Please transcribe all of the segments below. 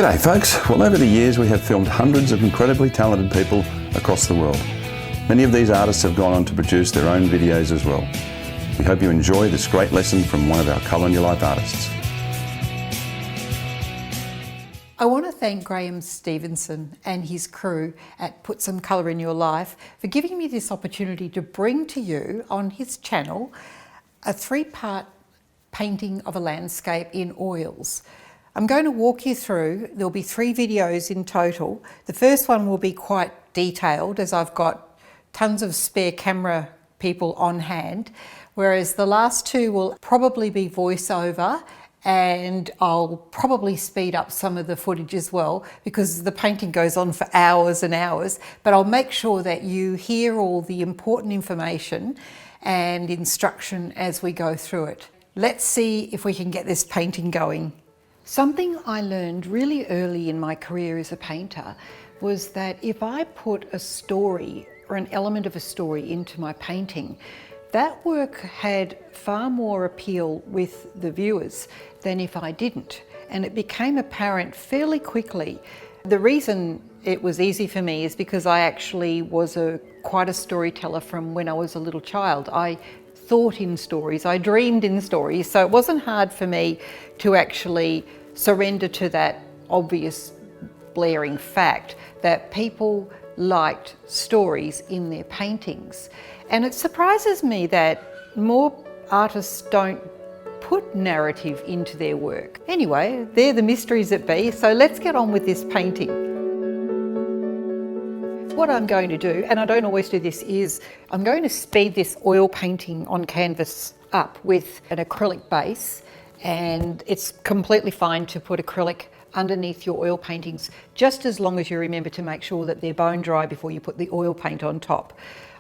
G'day folks. Well, over the years we have filmed hundreds of incredibly talented people across the world. Many of these artists have gone on to produce their own videos as well. We hope you enjoy this great lesson from one of our Colour in Your Life artists. I want to thank Graham Stevenson and his crew at Put Some Colour in Your Life for giving me this opportunity to bring to you on his channel a 3-part painting of a landscape in oils. I'm going to walk you through, there'll be 3 videos in total. The first one will be quite detailed as I've got tons of spare camera people on hand, whereas the last 2 will probably be voiceover, and I'll probably speed up some of the footage as well because the painting goes on for hours and hours, but I'll make sure that you hear all the important information and instruction as we go through it. Let's see if we can get this painting going. Something I learned really early in my career as a painter was that if I put a story or an element of a story into my painting, that work had far more appeal with the viewers than if I didn't. And it became apparent fairly quickly. The reason it was easy for me is because I actually was quite a storyteller from when I was a little child. I thought in stories, I dreamed in stories, so it wasn't hard for me to actually surrender to that obvious blaring fact that people liked stories in their paintings. And it surprises me that more artists don't put narrative into their work. Anyway, they're the mysteries that be, so let's get on with this painting. What I'm going to do, and I don't always do this, is I'm going to speed this oil painting on canvas up with an acrylic base, and it's completely fine to put acrylic underneath your oil paintings, just as long as you remember to make sure that they're bone dry before you put the oil paint on top.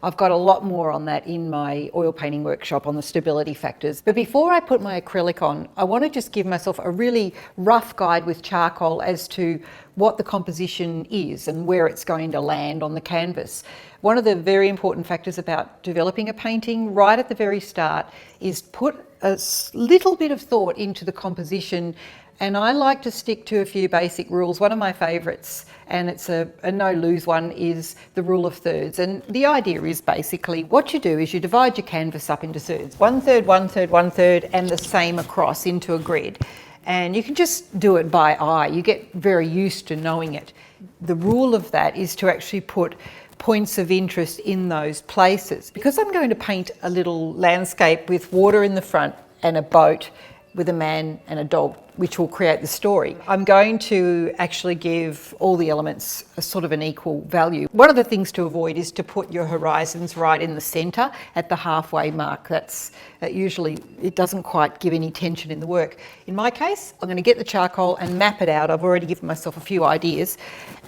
I've got a lot more on that in my oil painting workshop on the stability factors. But before I put my acrylic on, I want to just give myself a really rough guide with charcoal as to what the composition is and where it's going to land on the canvas. One of the very important factors about developing a painting right at the very start is put a little bit of thought into the composition. And I like to stick to a few basic rules. One of my favourites, and it's a no-lose one, is the rule of thirds. And the idea is basically what you do is you divide your canvas up into thirds. 1/3, 1/3, 1/3, and the same across into a grid. And you can just do it by eye. You get very used to knowing it. The rule of that is to actually put points of interest in those places. Because I'm going to paint a little landscape with water in the front and a boat with a man and a dog, which will create the story, I'm going to actually give all the elements a sort of an equal value. One of the things to avoid is to put your horizons right in the centre at the halfway mark. That usually, it doesn't quite give any tension in the work. In my case, I'm going to get the charcoal and map it out. I've already given myself a few ideas,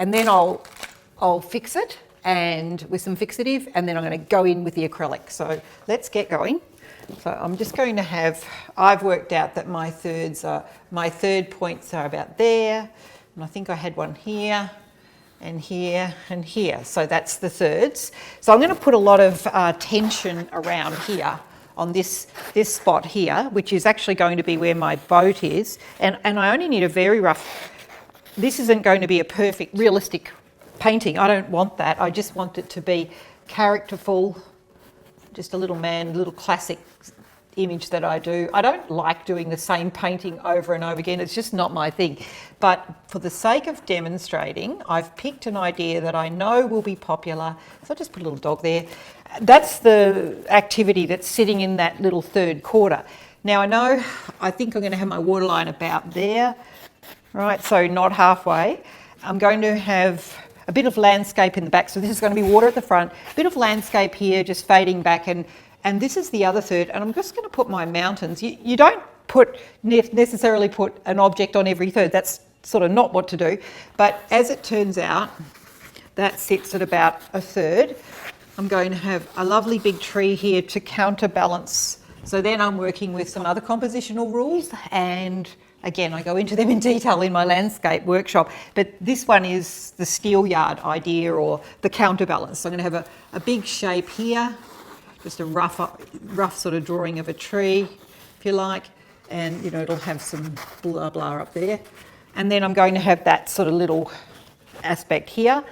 and then I'll fix it and with some fixative, and then I'm going to go in with the acrylic. So let's get going. So I'm just going to have, I've worked out that my third points are about there, and I think I had one here, and here, and here. So that's the thirds. So I'm going to put a lot of tension around here on this spot here, which is actually going to be where my boat is. And I only need a very rough, this isn't going to be a perfect, realistic painting. I don't want that. I just want it to be characterful, just a little man, little classic image that I do. I don't like doing the same painting over and over again. It's just not my thing. But for the sake of demonstrating, I've picked an idea that I know will be popular. So I'll just put a little dog there. That's the activity that's sitting in that little third quarter. Now I think I'm going to have my waterline about there, right? So not halfway. I'm going to have a bit of landscape in the back. So this is going to be water at the front, a bit of landscape here, just fading back, and this is the other third, and I'm just going to put my mountains. You don't necessarily put an object on every third. That's sort of not what to do. But as it turns out, that sits at about a third. I'm going to have a lovely big tree here to counterbalance. So then I'm working with some other compositional rules, and again, I go into them in detail in my landscape workshop, but this one is the steel yard idea or the counterbalance. So I'm going to have a big shape here, just a rough sort of drawing of a tree, if you like, and it'll have some blah blah up there. And then I'm going to have that sort of little aspect here.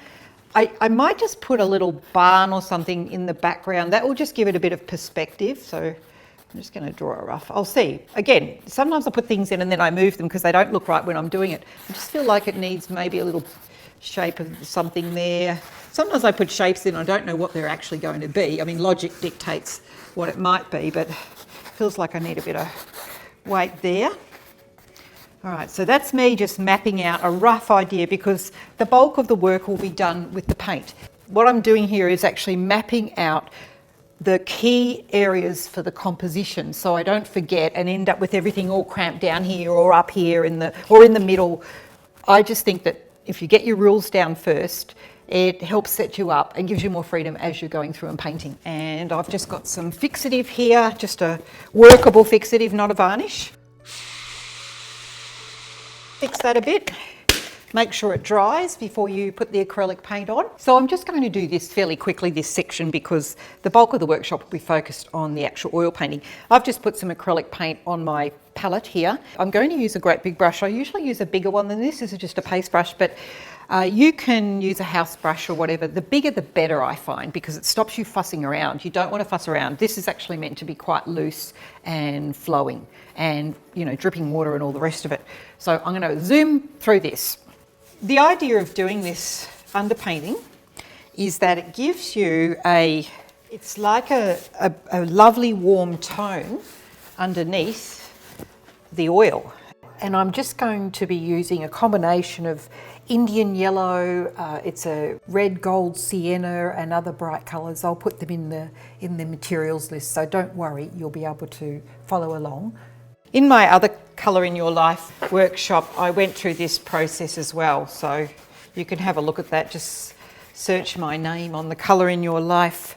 I might just put a little barn or something in the background. That will just give it a bit of perspective. So I'm just going to draw a rough. I'll see. Again, sometimes I put things in and then I move them because they don't look right when I'm doing it. I just feel like it needs maybe a little shape of something there. Sometimes I put shapes in, I don't know what they're actually going to be. I mean, logic dictates what it might be, but it feels like I need a bit of weight there. All right, so that's me just mapping out a rough idea because the bulk of the work will be done with the paint. What I'm doing here is actually mapping out the key areas for the composition so I don't forget and end up with everything all cramped down here or up here in the middle. I just think that if you get your rules down first, it helps set you up and gives you more freedom as you're going through and painting. And I've just got some fixative here, just a workable fixative, not a varnish. Fix that a bit. Make sure it dries before you put the acrylic paint on. So I'm just going to do this fairly quickly, this section, because the bulk of the workshop will be focused on the actual oil painting. I've just put some acrylic paint on my palette here. I'm going to use a great big brush. I usually use a bigger one than this. This is just a paste brush, but you can use a house brush or whatever. The bigger the better, I find, because it stops you fussing around. You don't want to fuss around. This is actually meant to be quite loose and flowing and, you know, dripping water and all the rest of it. So I'm going to zoom through this. The idea of doing this underpainting is that it gives you it's like a lovely warm tone underneath the oil. And I'm just going to be using a combination of Indian yellow, it's a red, gold, sienna and other bright colours. I'll put them in the materials list, so don't worry, you'll be able to follow along. In my other Colour in Your Life workshop, I went through this process as well, so you can have a look at that. Just search my name on the Colour in Your Life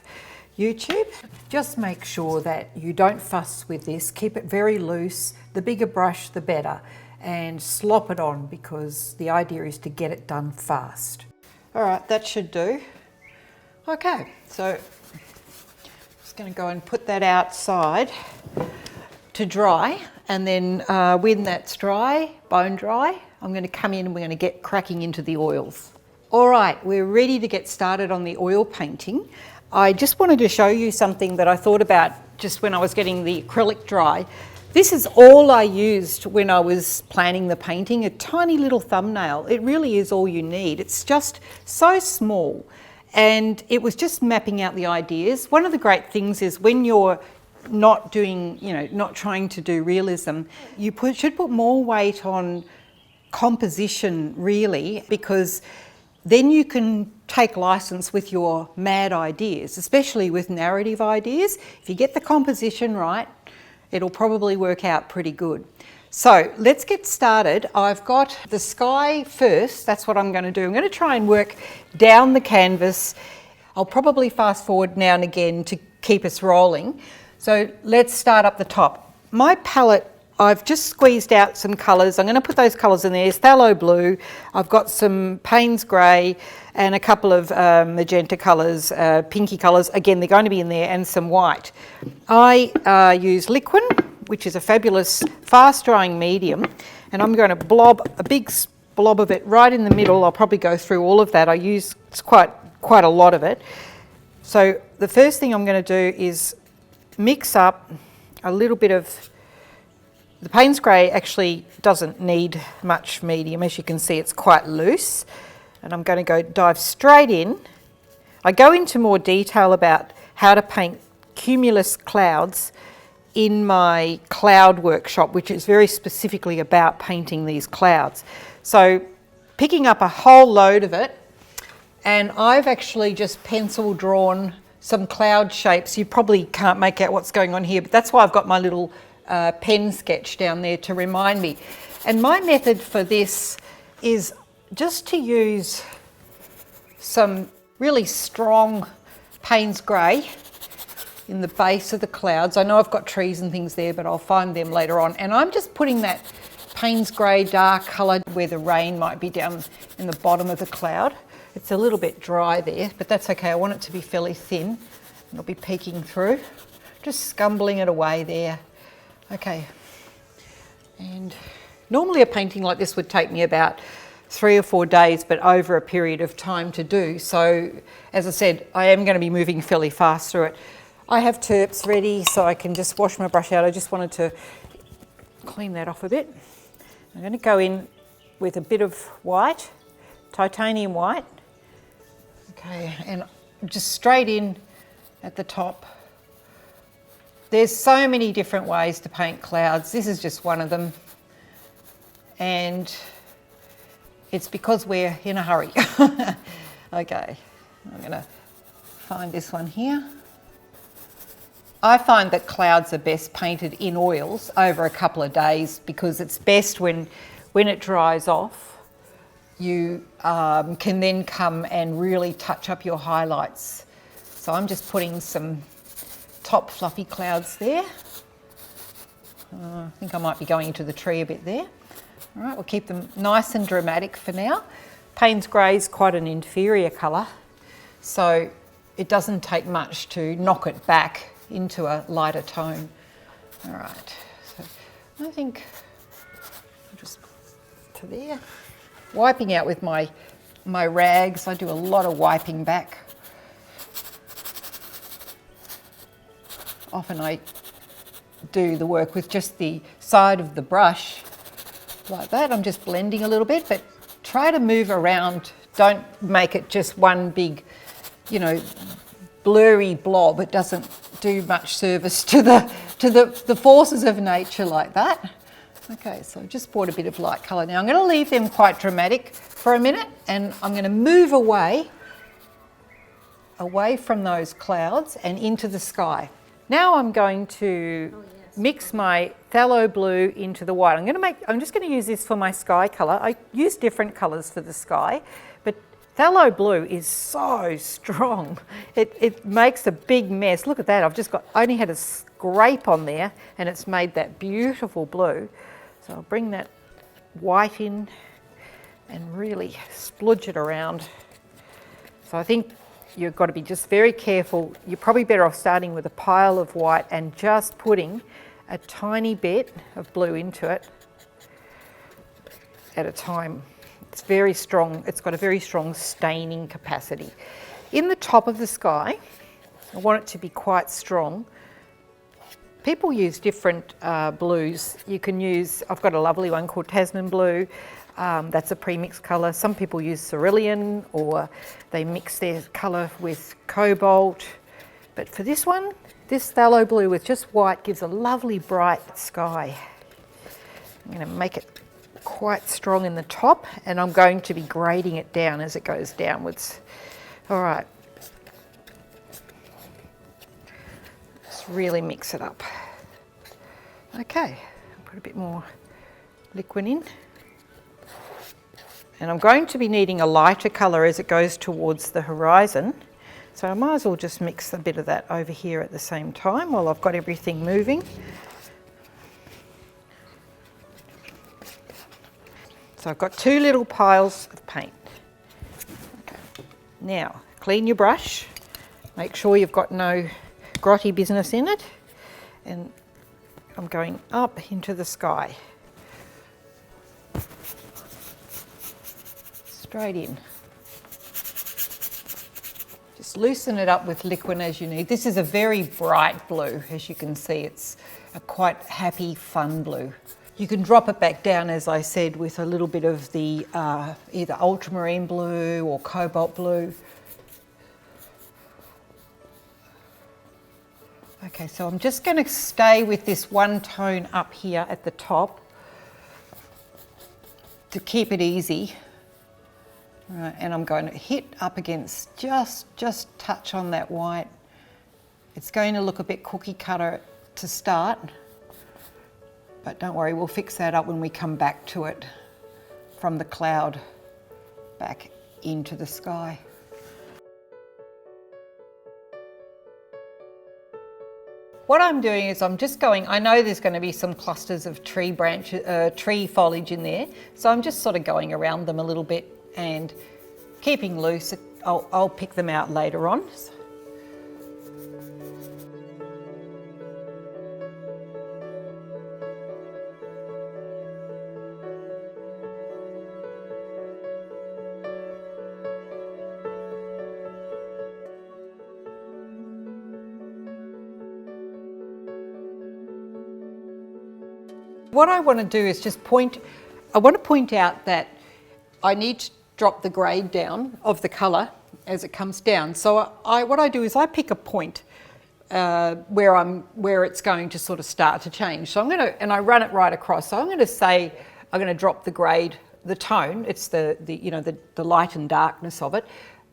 YouTube. Just make sure that you don't fuss with this. Keep it very loose. The bigger brush, the better. And slop it on because the idea is to get it done fast. All right, that should do. Okay, so I'm just going to go and put that outside to dry, and then when that's dry, bone dry, I'm going to come in and we're going to get cracking into the oils. All right, we're ready to get started on the oil painting. I just wanted to show you something that I thought about just when I was getting the acrylic dry. This is all I used when I was planning the painting, a tiny little thumbnail. It really is all you need. It's just so small, and it was just mapping out the ideas. One of the great things is when you're not doing, not trying to do realism, you should put more weight on composition really, because then you can take license with your mad ideas, especially with narrative ideas. If you get the composition right, it'll probably work out pretty good. So let's get started. I've got the sky first. That's what I'm going to do. I'm going to try and work down the canvas. I'll probably fast forward now and again to keep us rolling. So let's start up the top. My palette, I've just squeezed out some colours. I'm going to put those colours in there. Phthalo blue. I've got some Payne's grey and a couple of magenta colours, pinky colours. Again, they're going to be in there, and some white. I use Liquin, which is a fabulous fast-drying medium, and I'm going to blob a big blob of it right in the middle. I'll probably go through all of that. I use quite a lot of it. So the first thing I'm going to do is mix up a little bit of, the Payne's grey actually doesn't need much medium. As you can see, it's quite loose. And I'm going to dive straight in. I go into more detail about how to paint cumulus clouds in my cloud workshop, which is very specifically about painting these clouds. So picking up a whole load of it, and I've actually just pencil drawn some cloud shapes. You probably can't make out what's going on here, but that's why I've got my little pen sketch down there to remind me. And my method for this is just to use some really strong Payne's grey in the base of the clouds. I know I've got trees and things there, but I'll find them later on. And I'm just putting that Payne's grey dark colour where the rain might be down in the bottom of the cloud. It's a little bit dry there, but that's okay. I want it to be fairly thin, and it'll be peeking through. Just scumbling it away there. Okay, and Normally a painting like this would take me about 3 or 4 days, but over a period of time to do. So as I said, I am going to be moving fairly fast through it. I have terps ready so I can just wash my brush out. I just wanted to clean that off a bit. I'm going to go in with a bit of white, titanium white. Okay, and just straight in at the top. There's so many different ways to paint clouds. This is just one of them. And it's because we're in a hurry. Okay, I'm going to find this one here. I find that clouds are best painted in oils over a couple of days because it's best when it dries off. You can then come and really touch up your highlights. So I'm just putting some top fluffy clouds there. I think I might be going into the tree a bit there. All right, we'll keep them nice and dramatic for now. Payne's grey is quite an inferior colour, so it doesn't take much to knock it back into a lighter tone. All right, so I think I'll just to there. Wiping out with my rags. I do a lot of wiping back. Often I do the work with just the side of the brush like that. I'm just blending a little bit, but try to move around. Don't make it just one big, blurry blob. It doesn't do much service to the forces of nature like that. Okay, so I've just brought a bit of light colour now. I'm going to leave them quite dramatic for a minute, and I'm going to move away from those clouds and into the sky. Now I'm going to mix my phthalo blue into the white. I'm just going to use this for my sky colour. I use different colours for the sky, but phthalo blue is so strong. It makes a big mess. Look at that. I only had a scrape on there and it's made that beautiful blue. So I'll bring that white in and really splodge it around. So I think you've got to be just very careful. You're probably better off starting with a pile of white and just putting a tiny bit of blue into it at a time. It's very strong. It's got a very strong staining capacity. In the top of the sky, I want it to be quite strong. People use different blues. You can use, I've got a lovely one called Tasman blue. That's a pre-mixed colour. Some people use cerulean, or they mix their colour with cobalt. But for this one, this phthalo blue with just white gives a lovely bright sky. I'm going to make it quite strong in the top, and I'm going to be grading it down as it goes downwards. All right. Just really mix it up. Okay, put a bit more liquid in. And I'm going to be needing a lighter colour as it goes towards the horizon. So I might as well just mix a bit of that over here at the same time while I've got everything moving. So I've got 2 little piles of paint. Okay. Now, clean your brush. Make sure you've got no grotty business in it. And I'm going up into the sky. Straight in. Just loosen it up with liquid as you need. This is a very bright blue. As you can see, it's a quite happy, fun blue. You can drop it back down, as I said, with a little bit of the either ultramarine blue or cobalt blue. Okay, so I'm just going to stay with this one tone up here at the top to keep it easy. Right, and I'm going to hit up against, just touch on that white. It's going to look a bit cookie cutter to start, but don't worry, we'll fix that up when we come back to it from the cloud back into the sky. What I'm doing is I'm just going, I know there's going to be some clusters of tree foliage in there, so I'm just sort of going around them a little bit and keeping loose. I'll pick them out later on. What I want to do is just I want to point out that I need to drop the grade down of the colour as it comes down. So what I do is I pick a point where it's going to sort of start to change. So and I run it right across. So I'm going to say I'm going to drop the grade, the tone. It's the light and darkness of it,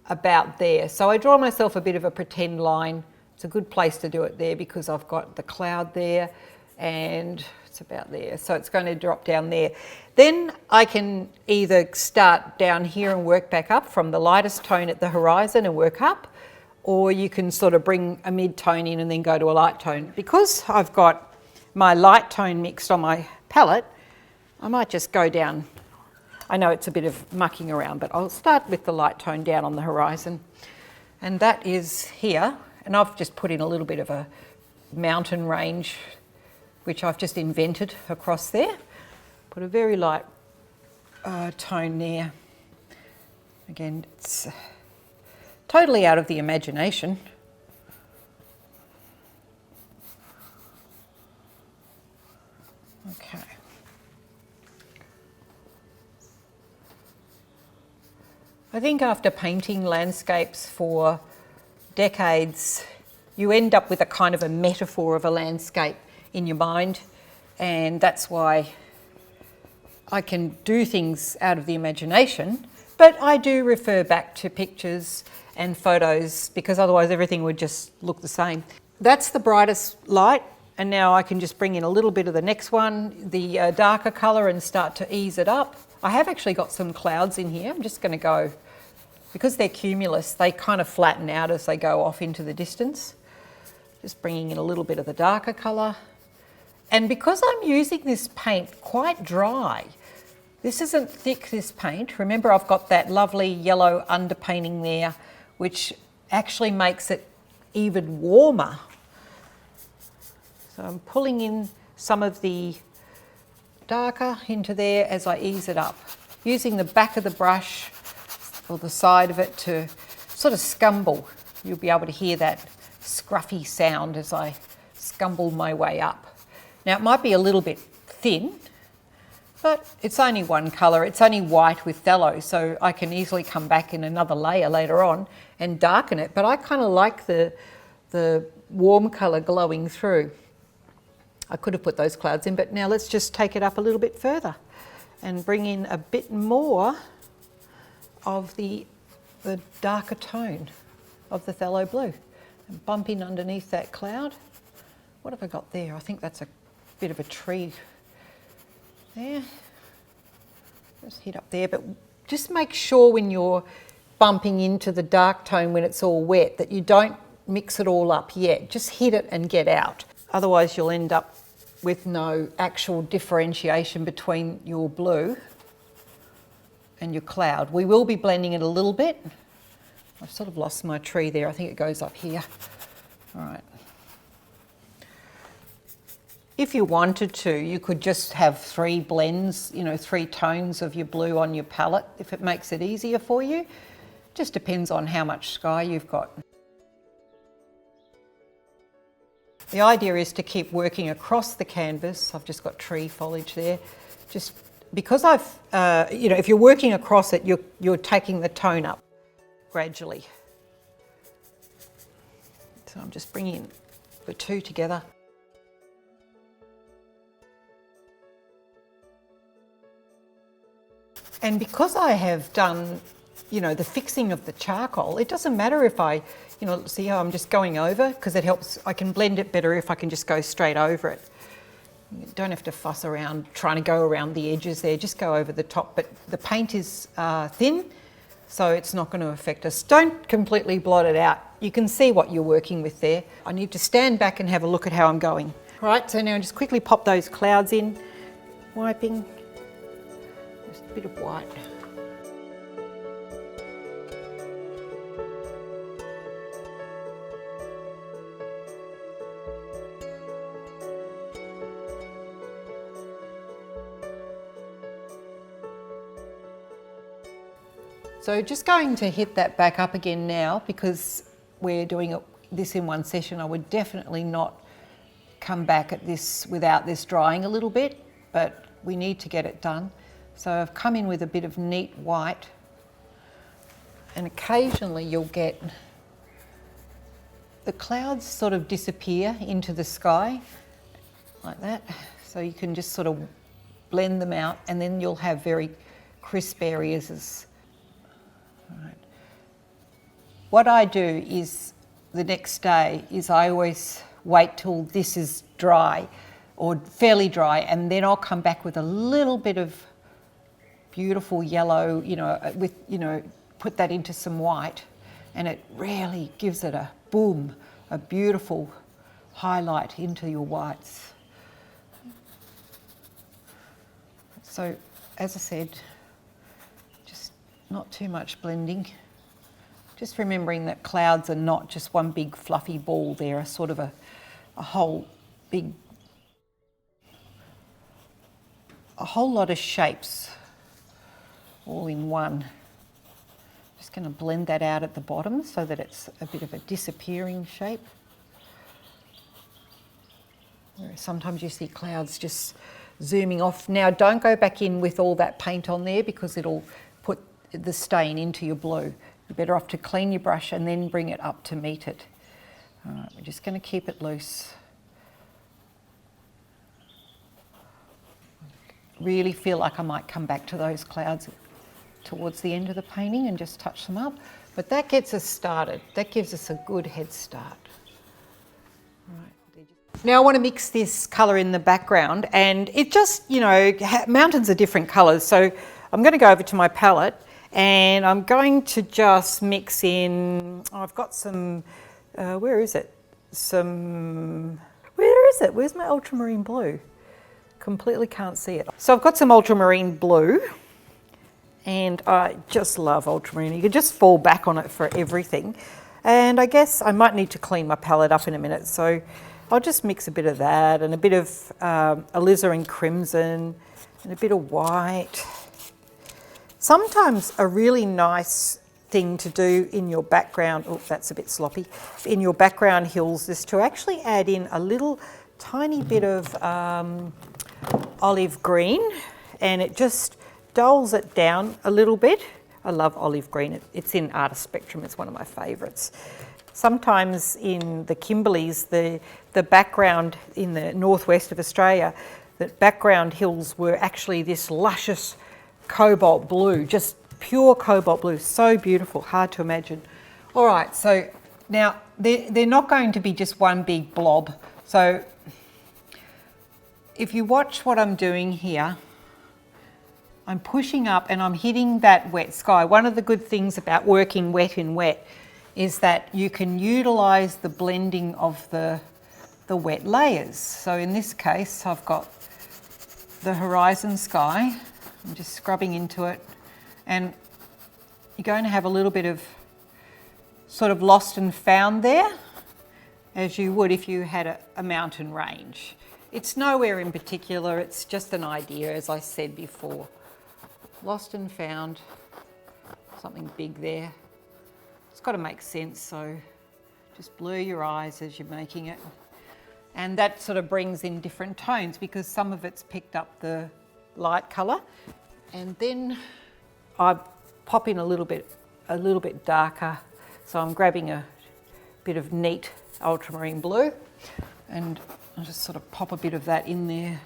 about there. So I draw myself a bit of a pretend line. It's a good place to do it there because I've got the cloud there, and it's about there. So it's going to drop down there. Then I can either start down here and work back up from the lightest tone at the horizon and work up, or you can sort of bring a mid-tone in and then go to a light tone. Because I've got my light tone mixed on my palette, I might just go down. I know it's a bit of mucking around, but I'll start with the light tone down on the horizon. And that is here. And I've just put in a little bit of a mountain range, which I've just invented across there. Put a very light tone there. Again, it's totally out of the imagination. Okay. I think after painting landscapes for decades, you end up with a kind of a metaphor of a landscape in your mind, and that's why I can do things out of the imagination, but I do refer back to pictures and photos because otherwise everything would just look the same. That's the brightest light, and now I can just bring in a little bit of the next one, the darker colour, and start to ease it up. I have actually got some clouds in here. I'm just going to go, because they're cumulus, they kind of flatten out as they go off into the distance. Just bringing in a little bit of the darker colour. And because I'm using this paint quite dry, this isn't thick, this paint. Remember, I've got that lovely yellow underpainting there, which actually makes it even warmer. So I'm pulling in some of the darker into there as I ease it up, using the back of the brush or the side of it to sort of scumble. You'll be able to hear that scruffy sound as I scumble my way up. Now it might be a little bit thin, but it's only one colour. It's only white with phthalo, so I can easily come back in another layer later on and darken it. But I kind of like the warm colour glowing through. I could have put those clouds in, but now let's just take it up a little bit further and bring in a bit more of the darker tone of the phthalo blue and bump in underneath that cloud. What have I got there? I think that's a bit of a tree there. Just hit up there, but just make sure when you're bumping into the dark tone when it's all wet that you don't mix it all up yet. Just hit it and get out. Otherwise you'll end up with no actual differentiation between your blue and your cloud. We will be blending it a little bit. I've sort of lost my tree there. I think it goes up here. All right. If you wanted to, you could just have 3 blends, 3 tones of your blue on your palette if it makes it easier for you. Just depends on how much sky you've got. The idea is to keep working across the canvas. I've just got tree foliage there. Just because if you're working across it, you're taking the tone up gradually. So I'm just bringing the 2 together. And because I have done, the fixing of the charcoal, it doesn't matter if I, see how I'm just going over, because it helps, I can blend it better if I can just go straight over it. You don't have to fuss around trying to go around the edges there, just go over the top. But the paint is thin, so it's not going to affect us. Don't completely blot it out. You can see what you're working with there. I need to stand back and have a look at how I'm going. All right, so now just quickly pop those clouds in, wiping, just a bit of white. So just going to hit that back up again now, because we're doing this in one session. I would definitely not come back at this without this drying a little bit. but we need to get it done. So I've come in with a bit of neat white, and occasionally you'll get the clouds sort of disappear into the sky like that. So you can just sort of blend them out, and then you'll have very crisp areas. Right. What I do is the next day is I always wait till this is dry or fairly dry, and then I'll come back with a little bit of beautiful yellow, put that into some white, and it really gives it a boom, a beautiful highlight into your whites. So, as I said, just not too much blending. Just remembering that clouds are not just one big fluffy ball, they're a sort of a whole lot of shapes all in one. Just going to blend that out at the bottom so that it's a bit of a disappearing shape. Whereas sometimes you see clouds just zooming off. Now don't go back in with all that paint on there because it'll put the stain into your blue. You're better off to clean your brush and then bring it up to meet it. All right, we're just going to keep it loose. Really feel like I might come back to those clouds towards the end of the painting and just touch them up. But that gets us started. That gives us a good head start. Right. Now I want to mix this colour in the background, and it just, mountains are different colours. So I'm going to go over to my palette and I'm going to just mix in, I've got some, where is it? Where's my ultramarine blue? Completely can't see it. So I've got some ultramarine blue, and I just love ultramarine. You can just fall back on it for everything. And I guess I might need to clean my palette up in a minute. So I'll just mix a bit of that and a bit of alizarin crimson and a bit of white. Sometimes a really nice thing to do in your background, oh, that's a bit sloppy, in your background hills is to actually add in a little tiny bit of olive green, and it just dulls it down a little bit. I love olive green. It's in Artist Spectrum. It's one of my favourites. Sometimes in the Kimberleys, the background in the northwest of Australia, the background hills were actually this luscious cobalt blue, just pure cobalt blue. So beautiful, hard to imagine. All right, so now they're not going to be just one big blob. So if you watch what I'm doing here, I'm pushing up and I'm hitting that wet sky. One of the good things about working wet in wet is that you can utilise the blending of the wet layers. So in this case, I've got the horizon sky. I'm just scrubbing into it, and you're going to have a little bit of sort of lost and found there, as you would if you had a mountain range. It's nowhere in particular, it's just an idea, as I said before. Lost and found, something big there. It's got to make sense, so just blur your eyes as you're making it. And that sort of brings in different tones because some of it's picked up the light colour. And then I pop in a little bit darker. So I'm grabbing a bit of neat ultramarine blue, and I'll just sort of pop a bit of that in there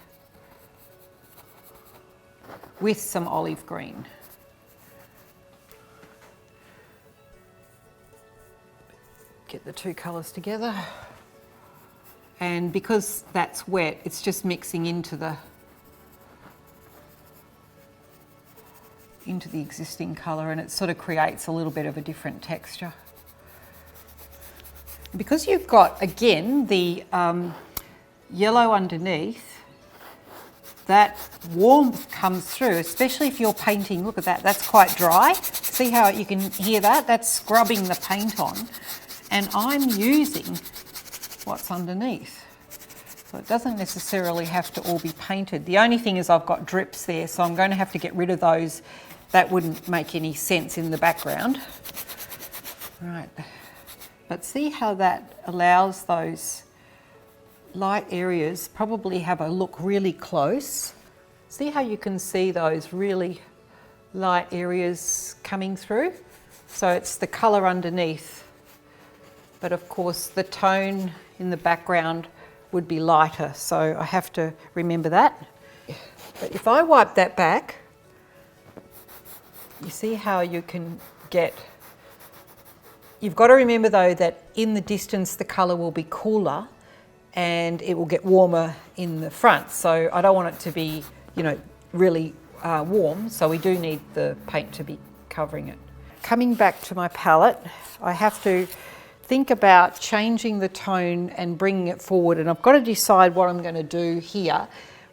with some olive green. Get the two colours together. And because that's wet, it's just mixing into the existing colour, and it sort of creates a little bit of a different texture. Because you've got, again, the yellow underneath, that warmth comes through, especially if you're painting. Look at that, that's quite dry. See how you can hear that? That's scrubbing the paint on. And I'm using what's underneath. So it doesn't necessarily have to all be painted. The only thing is I've got drips there, so I'm going to have to get rid of those. That wouldn't make any sense in the background. Right, but see how that allows those light areas probably have a look really close. See how you can see those really light areas coming through? So it's the colour underneath, but of course the tone in the background would be lighter, so I have to remember that. But if I wipe that back, you see how you can get... You've got to remember though that in the distance the colour will be cooler and it will get warmer in the front. So I don't want it to be, you know, really warm, so we do need the paint to be covering it. Coming back to my palette, I have to think about changing the tone and bringing it forward, and I've got to decide what I'm going to do here,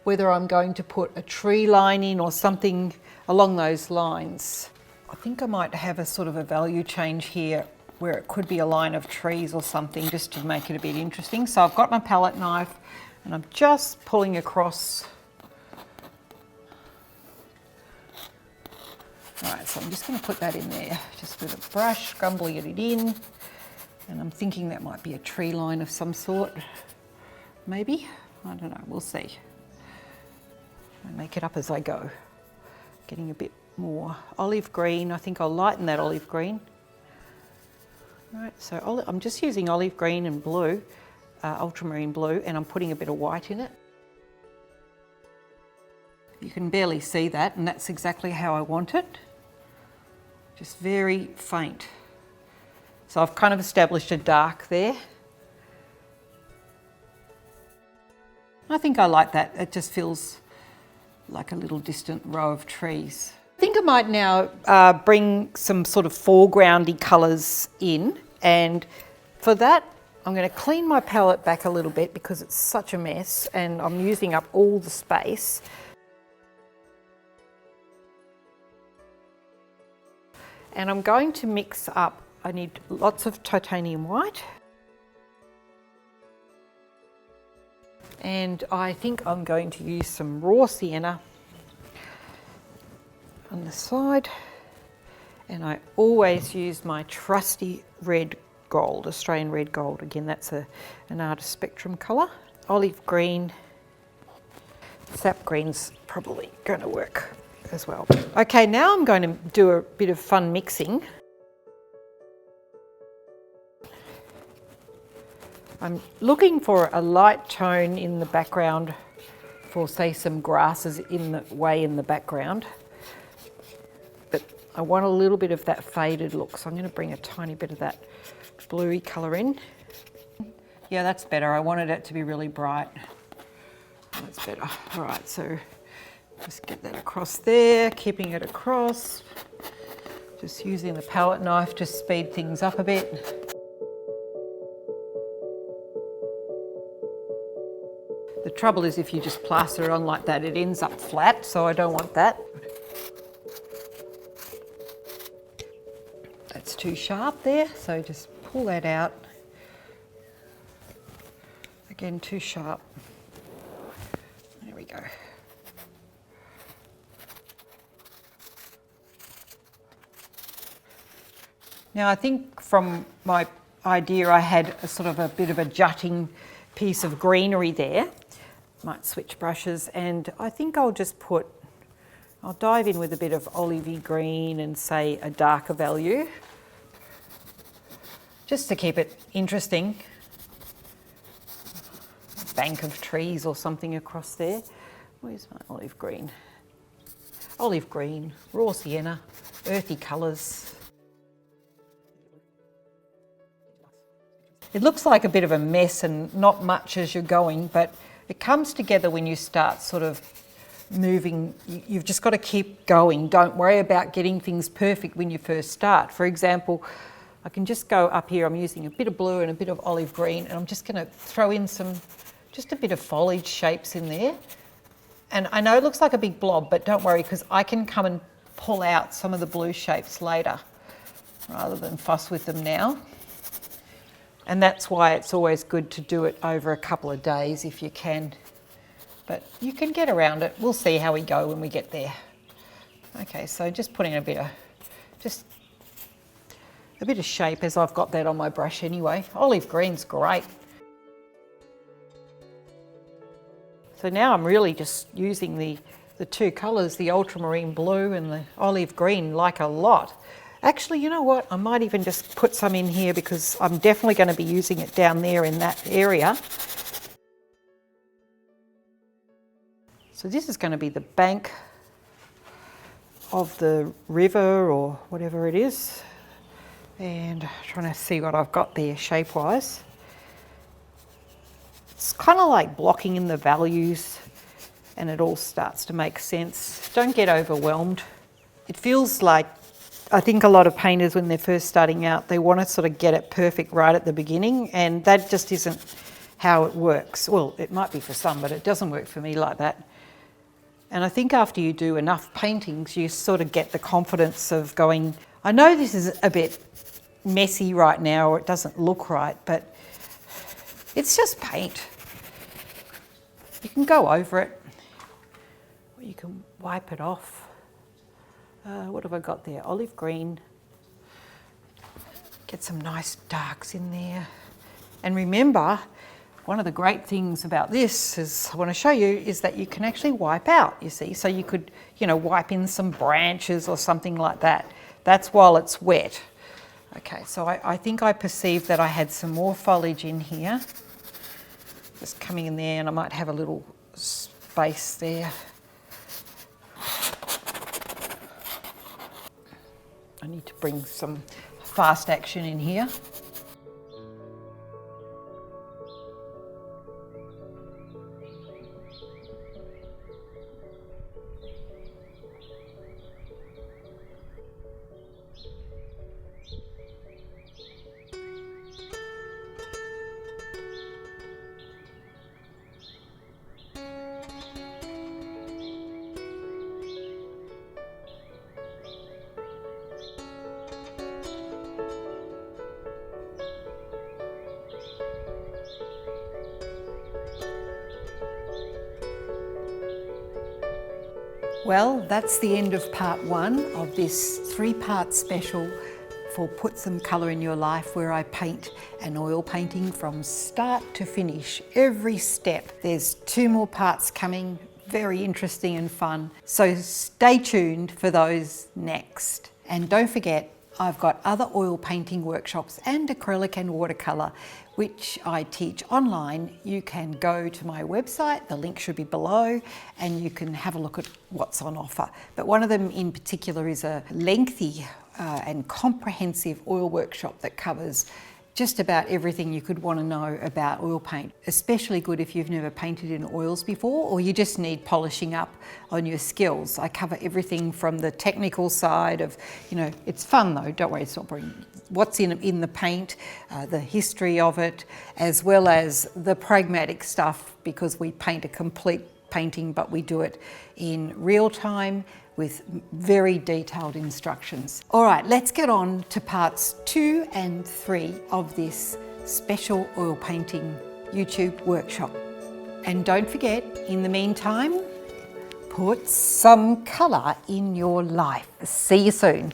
whether I'm going to put a tree line in or something along those lines. I think I might have a sort of a value change here where it could be a line of trees or something, just to make it a bit interesting. So I've got my palette knife and I'm just pulling across. Right, so I'm just going to put that in there, just with a brush, scrumbling it in. And I'm thinking that might be a tree line of some sort, maybe. I don't know, we'll see. I make it up as I go. Getting a bit more olive green. I think I'll lighten that olive green. Right, so I'm just using olive green and blue, ultramarine blue, and I'm putting a bit of white in it. You can barely see that, and that's exactly how I want it. Just very faint. So I've kind of established a dark there. I think I like that. It just feels like a little distant row of trees. I think I might now bring some sort of foregroundy colours in, and for that I'm going to clean my palette back a little bit because it's such a mess and I'm using up all the space. And I'm going to mix up, I need lots of titanium white. And I think I'm going to use some raw sienna on the side. And I always use my trusty red gold, Australian red gold. Again, that's an Artist Spectrum colour. Olive green, sap green's probably going to work as well. Okay, now I'm going to do a bit of fun mixing. I'm looking for a light tone in the background for, say, some grasses in the background. But I want a little bit of that faded look, so I'm going to bring a tiny bit of that bluey colour in. Yeah, that's better. I wanted it to be really bright. That's better. All right, so just get that across there, keeping it across. Just using the palette knife to speed things up a bit. The trouble is if you just plaster it on like that, it ends up flat, so I don't want that. That's too sharp there, so just pull that out. Again, too sharp. There we go. Now I think from my idea I had a sort of a bit of a jutting piece of greenery there. Might switch brushes, and I think I'll dive in with a bit of olivey green and say a darker value, just to keep it interesting. A bank of trees or something across there. Where's my olive green? Olive green, raw sienna, earthy colours. It looks like a bit of a mess and not much as you're going, but it comes together when you start sort of moving. You've just got to keep going. Don't worry about getting things perfect when you first start. For example, I can just go up here. I'm using a bit of blue and a bit of olive green, and I'm just going to throw in just a bit of foliage shapes in there. And I know it looks like a big blob, but don't worry, because I can come and pull out some of the blue shapes later rather than fuss with them now. And that's why it's always good to do it over a couple of days if you can. But you can get around it. We'll see how we go when we get there. Okay, so just putting a bit of shape, as I've got that on my brush anyway. Olive green's great. So now I'm really just using the the two colours, the ultramarine blue and the olive green, like a lot. Actually, you know what? I might even just put some in here because I'm definitely going to be using it down there in that area. So this is going to be the bank of the river or whatever it is. And trying to see what I've got there shape-wise. It's kind of like blocking in the values and it all starts to make sense. Don't get overwhelmed. It feels like, I think a lot of painters when they're first starting out, they want to sort of get it perfect right at the beginning, and that just isn't how it works. Well, it might be for some, but it doesn't work for me like that. And I think after you do enough paintings, you sort of get the confidence of going, I know this is a bit messy right now, or it doesn't look right, but it's just paint. You can go over it, or you can wipe it off. What have I got there? Olive green. Get some nice darks in there. And remember, one of the great things about this is, I want to show you, is that you can actually wipe out, you see. So you could, wipe in some branches or something like that. That's while it's wet. Okay, so I think I perceived that I had some more foliage in here. Just coming in there, and I might have a little space there. I need to bring some fast action in here. Well, that's the end of part one of this 3-part special for Put Some Colour in Your Life, where I paint an oil painting from start to finish, every step. There's 2 more parts coming, very interesting and fun. So stay tuned for those next. And don't forget, I've got other oil painting workshops and acrylic and watercolour, which I teach online. You can go to my website, the link should be below, and you can have a look at what's on offer. But one of them in particular is a lengthy and comprehensive oil workshop that covers just about everything you could want to know about oil paint. Especially good if you've never painted in oils before, or you just need polishing up on your skills. I cover everything from the technical side of, it's fun though, don't worry, it's not boring. What's in the paint, the history of it, as well as the pragmatic stuff, because we paint a complete painting, but we do it in real time with very detailed instructions. All right, let's get on to parts 2 and 3 of this special oil painting YouTube workshop. And don't forget, in the meantime, put some colour in your life. See you soon.